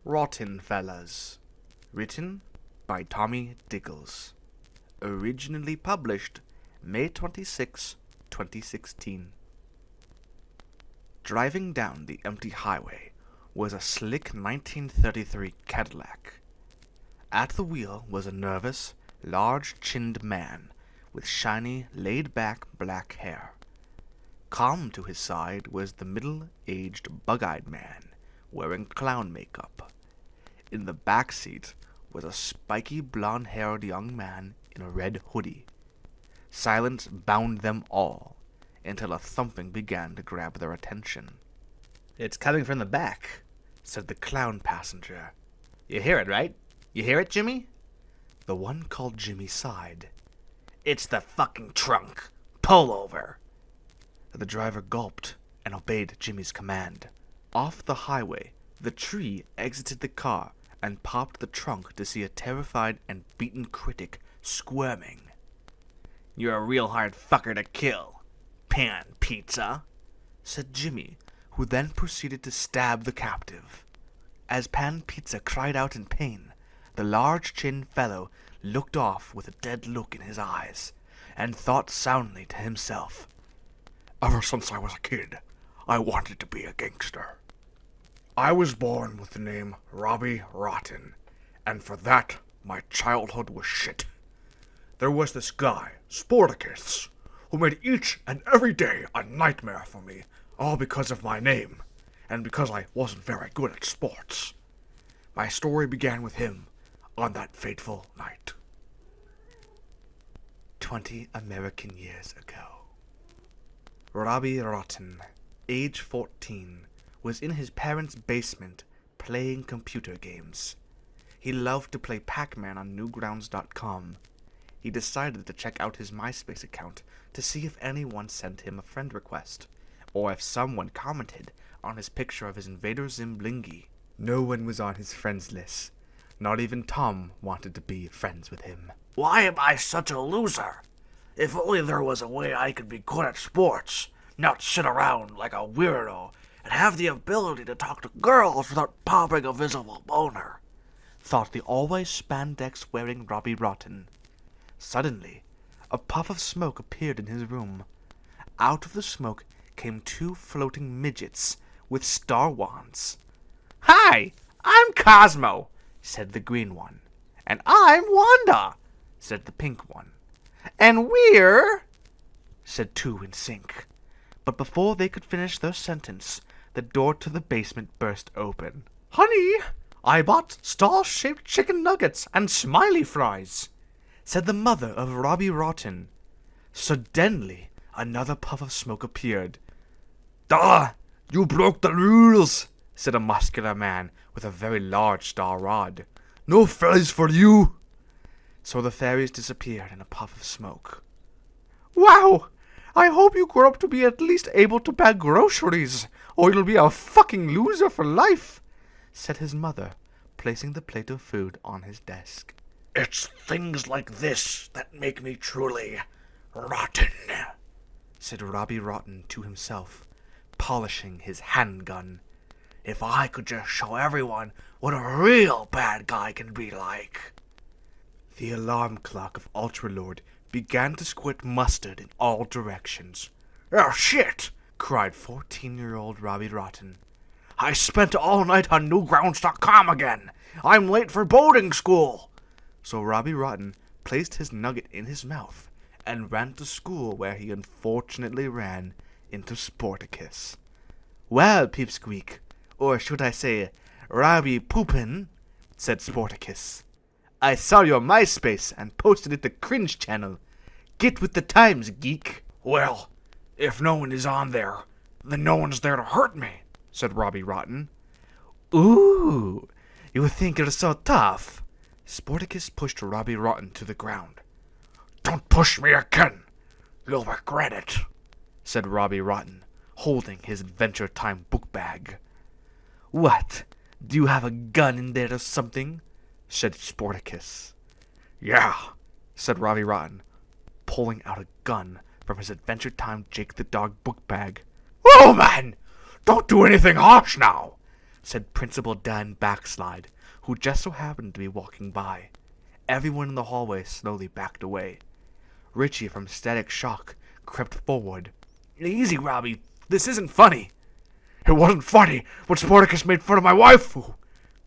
Rottenfellas, written by Tommy Diggles, originally published May 26, 2016. Driving down the empty highway was a slick 1933 Cadillac. At the wheel was a nervous, large-chinned man with shiny, laid-back black hair. Calm to his side was the middle-aged, bug-eyed man wearing clown makeup. In the back seat was a spiky, blonde-haired young man in a red hoodie. Silence bound them all until a thumping began to grab their attention. "It's coming from the back," said the clown passenger. "You hear it, right? You hear it, Jimmy?" The one called Jimmy sighed. "It's the fucking trunk. Pull over." The driver gulped and obeyed Jimmy's command. Off the highway, the tree exited the car and popped the trunk to see a terrified and beaten critic squirming. "You're a real hard fucker to kill, Pan Pizza," said Jimmy, who then proceeded to stab the captive. As Pan Pizza cried out in pain, the large-chinned fellow looked off with a dead look in his eyes, and thought soundly to himself, "Ever since I was a kid, I wanted to be a gangster. I was born with the name Robbie Rotten, and for that, my childhood was shit. There was this guy, Sporticus, who made each and every day a nightmare for me, all because of my name, and because I wasn't very good at sports. My story began with him on that fateful night." 20 American years ago. Robbie Rotten, age 14, was in his parents' basement playing computer games. He loved to play Pac-Man on Newgrounds.com. He decided to check out his MySpace account to see if anyone sent him a friend request, or if someone commented on his picture of his Invader Zim blingy. No one was on his friends list. Not even Tom wanted to be friends with him. "Why am I such a loser? If only there was a way I could be good at sports, not sit around like a weirdo, and have the ability to talk to girls without popping a visible boner," thought the always spandex-wearing Robbie Rotten. Suddenly, a puff of smoke appeared in his room. Out of the smoke came two floating midgets with star wands. "Hi, I'm Cosmo," said the green one. "And I'm Wanda," said the pink one. "And we're," said two in sync. But before they could finish their sentence, the door to the basement burst open. "Honey, I bought star-shaped chicken nuggets and smiley fries," said the mother of Robbie Rotten. Suddenly, another puff of smoke appeared. "Duh! You broke the rules," said a muscular man with a very large star rod. "No fries for you." So the fairies disappeared in a puff of smoke. "Wow! I hope you grow up to be at least able to bag groceries, or you'll be a fucking loser for life," said his mother, placing the plate of food on his desk. "It's things like this that make me truly rotten," said Robbie Rotten to himself, polishing his handgun. "If I could just show everyone what a real bad guy can be like." The alarm clock of Ultralord began to squirt mustard in all directions. "Oh shit!" cried 14-year-old Robbie Rotten. "I spent all night on Newgrounds.com again. I'm late for boarding school." So Robbie Rotten placed his nugget in his mouth and ran to school, where he unfortunately ran into Sporticus. "Well, Peepsqueak, or should I say, Robbie Poopin," said Sporticus. "I saw your MySpace and posted it to Cringe Channel. Get with the times, geek." "Well, if no one is on there, then no one's there to hurt me," said Robbie Rotten. "Ooh, you think you're so tough?" Sporticus pushed Robbie Rotten to the ground. "Don't push me again. You'll regret it," said Robbie Rotten, holding his Adventure Time book bag. "What? Do you have a gun in there or something?" said Sporticus. "Yeah," said Robbie Rotten, pulling out a gun from his Adventure Time Jake the Dog book bag. "Oh, man! Don't do anything harsh now," said Principal Dan Backslide, who just so happened to be walking by. Everyone in the hallway slowly backed away. Richie, from Static Shock, crept forward. Easy, Robbie. This isn't funny. It wasn't funny when Sporticus made fun of my waifu,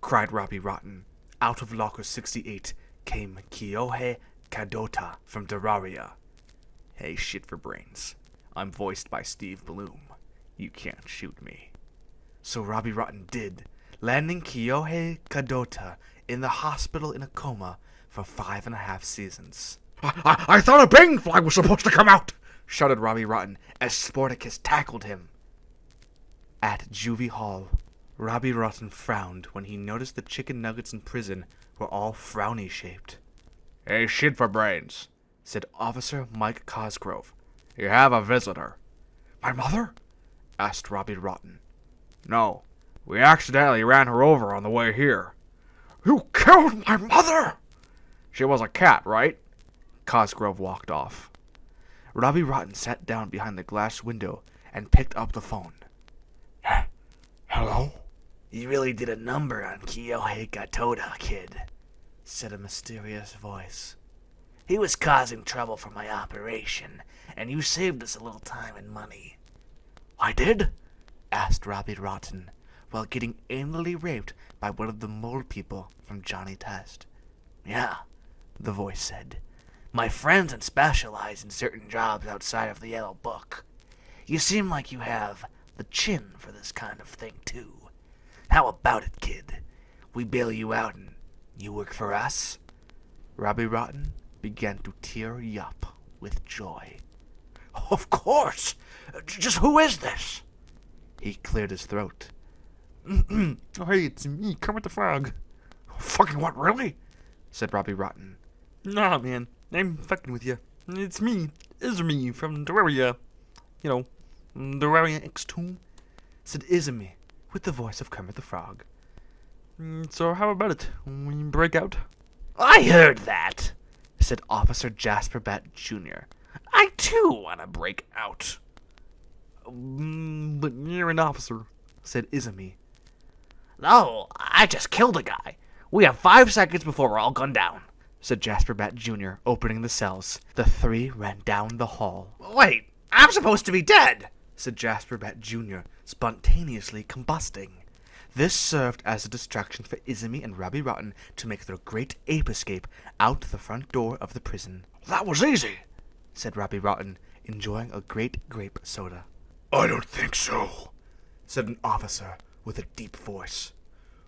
cried Robbie Rotten. Out of locker 68 came Kyohei Kadota from Terraria. Hey, shit for brains. I'm voiced by Steve Bloom. You can't shoot me. So Robbie Rotten did, landing Kyohei Kadota in the hospital in a coma for 5.5 seasons. I thought a bang flag was supposed to come out, shouted Robbie Rotten as Sporticus tackled him. At Juvie Hall, Robbie Rotten frowned when he noticed the chicken nuggets in prison were all frowny-shaped. Hey, shit for brains, said Officer Mike Cosgrove. You have a visitor. My mother? Asked Robbie Rotten. No, we accidentally ran her over on the way here. You killed my mother! She was a cat, right? Cosgrove walked off. Robbie Rotten sat down behind the glass window and picked up the phone. Hello? You really did a number on Kyohei Gatoda, kid, said a mysterious voice. He was causing trouble for my operation, and you saved us a little time and money. I did? Asked Robbie Rotten, while getting anally raped by one of the mole people from Johnny Test. Yeah, the voice said. My friends specialize in certain jobs outside of the Yellow Book. You seem like you have the chin for this kind of thing, too. How about it, kid? We bail you out and you work for us? Robbie Rotten began to tear up with joy. Of course! Just who is this? He cleared his throat. Oh, hey, it's me, Kermit the Frog. Fucking what, really? Said Robbie Rotten. Nah, man, I'm fucking with you. It's me, Izumi from Terraria. You know, Terraria X2, said Izumi, with the voice of Kermit the Frog. So how about it? We break out? I heard that, said Officer Jasper Bat Jr. I too want to break out. But you're an officer, said Izumi. No, I just killed a guy. We have 5 seconds before we're all gunned down, said Jasper Bat Jr., opening the cells. The three ran down the hall. Wait, I'm supposed to be dead, said Jasper Bat Jr., spontaneously combusting. This served as a distraction for Izumi and Robbie Rotten to make their great ape escape out the front door of the prison. That was easy, said Robbie Rotten, enjoying a great grape soda. I don't think so, said an officer with a deep voice.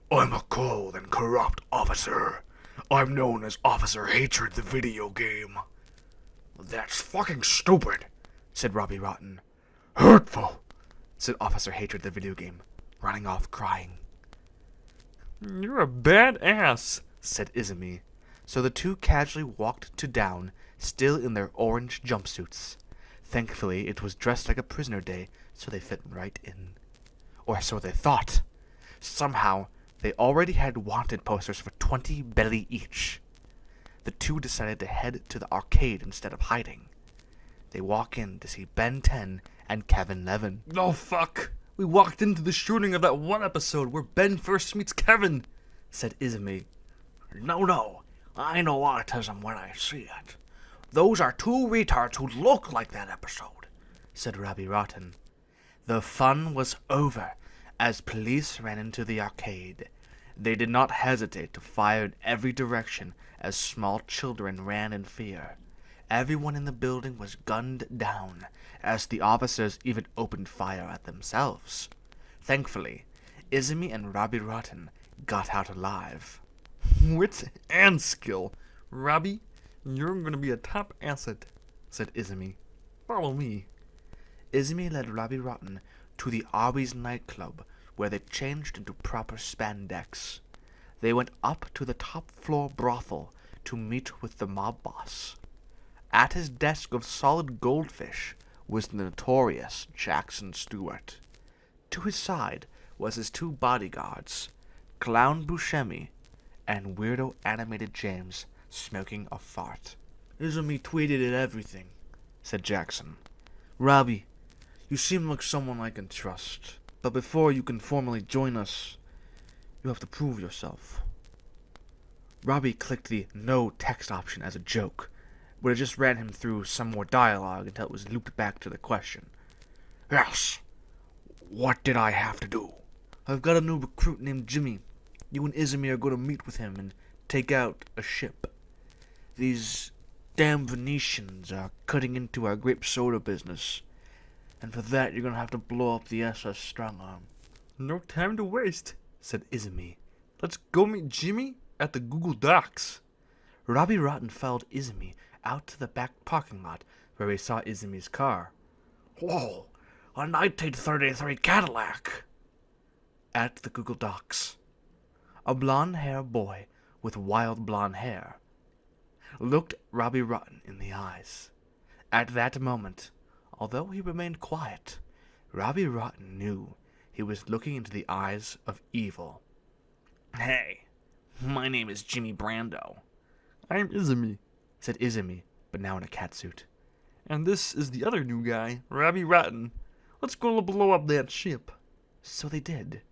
I'm a cold and corrupt officer. I'm known as Officer Hatred the video game. That's fucking stupid, said Robbie Rotten. Hurtful, said Officer Hatred the video game, running off crying. You're a badass, said Izumi. So the two casually walked to down, still in their orange jumpsuits. Thankfully, it was dressed like a prisoner day, so they fit right in. Or so they thought. Somehow, they already had wanted posters for 20 belly each. The two decided to head to the arcade instead of hiding. They walk in to see Ben 10 and Kevin Levin. Oh, fuck. We walked into the shooting of that one episode where Ben first meets Kevin, said Izumi. No. I know autism when I see it. Those are two retards who look like that episode, said Robbie Rotten. The fun was over as police ran into the arcade. They did not hesitate to fire in every direction as small children ran in fear. Everyone in the building was gunned down, as the officers even opened fire at themselves. Thankfully, Izumi and Robbie Rotten got out alive. Wits and skill. Robbie, you're going to be a top asset, said Izumi. Follow me. Izumi led Robbie Rotten to the Arby's nightclub, where they changed into proper spandex. They went up to the top floor brothel to meet with the mob boss. At his desk of solid goldfish was the notorious Jackson Stewart. To his side was his two bodyguards, Clown Buscemi and Weirdo Animated James, smoking a fart. Izumi tweeted at everything, said Jackson. Robbie, you seem like someone I can trust. But before you can formally join us, You have to prove yourself. Robbie clicked the no text option as a joke, but it just ran him through some more dialogue until it was looped back to the question. Yes. What did I have to do? I've got a new recruit named Jimmy. You and Izumi are going to meet with him and take out a ship. These damn Venetians are cutting into our grape soda business, and for that you're going to have to blow up the SS Strongarm. No time to waste, said Izumi. Let's go meet Jimmy at the Google Docs. Robbie Rotten followed Izumi out to the back parking lot where he saw Izumi's car. Whoa, a 1933 Cadillac. At the Google Docs, a blonde-haired boy with wild blonde hair looked Robbie Rotten in the eyes. At that moment, although he remained quiet, Robbie Rotten knew he was looking into the eyes of evil. Hey, my name is Jimmy Brando. I'm Izumi, said Izumi, but now in a catsuit. and this is the other new guy, Robbie Rotten. Let's go blow up that ship. So they did,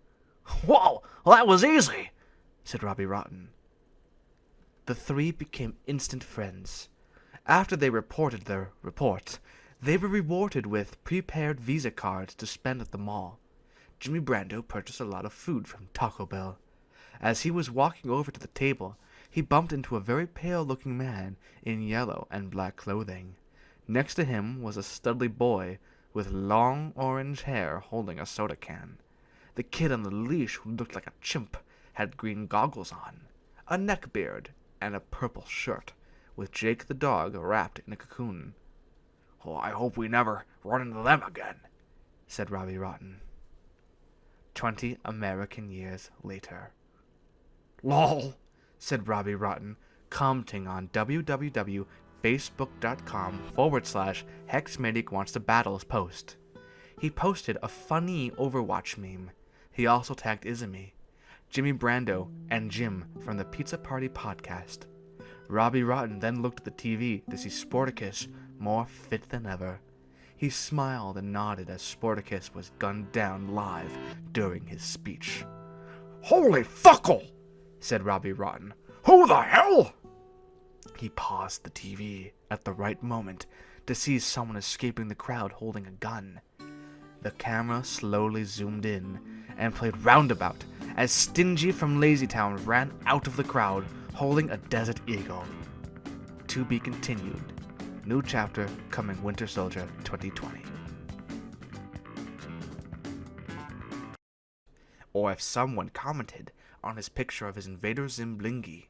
Whoa, well, that was easy. said Robbie Rotten. The three became instant friends. After they reported their report, they were rewarded with prepaid Visa cards to spend at the mall. Jimmy Brando purchased a lot of food from Taco Bell. As he was walking over to the table, he bumped into a very pale-looking man in yellow and black clothing. Next to him was a studly boy with long orange hair holding a soda can. The kid on the leash, who looked like a chimp, had green goggles on, a neckbeard, and a purple shirt, with Jake the dog wrapped in a cocoon. Oh, I hope we never run into them again, said Robbie Rotten. 20 American years later. Lol, said Robbie Rotten, commenting on www.facebook.com/HexMedic-wants-to-battles post. He posted a funny Overwatch meme. He also tagged Izumi, Jimmy Brando, and Jim from the Pizza Party podcast. Robbie Rotten then looked at the TV to see Sporticus more fit than ever. He smiled and nodded as Sporticus was gunned down live during his speech. Holy fuckle, said Robbie Rotten. Who the hell? He paused the TV at the right moment to see someone escaping the crowd holding a gun. The camera slowly zoomed in and played roundabout as Stingy from Lazytown ran out of the crowd holding a Desert Eagle. To be continued. New chapter coming Winter Soldier 2020. Or if someone commented on his picture of his Invader Zim Blingy.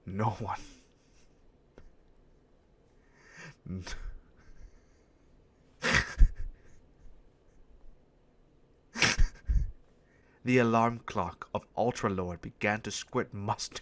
No one. The alarm clock of Ultralord began to squirt mustard.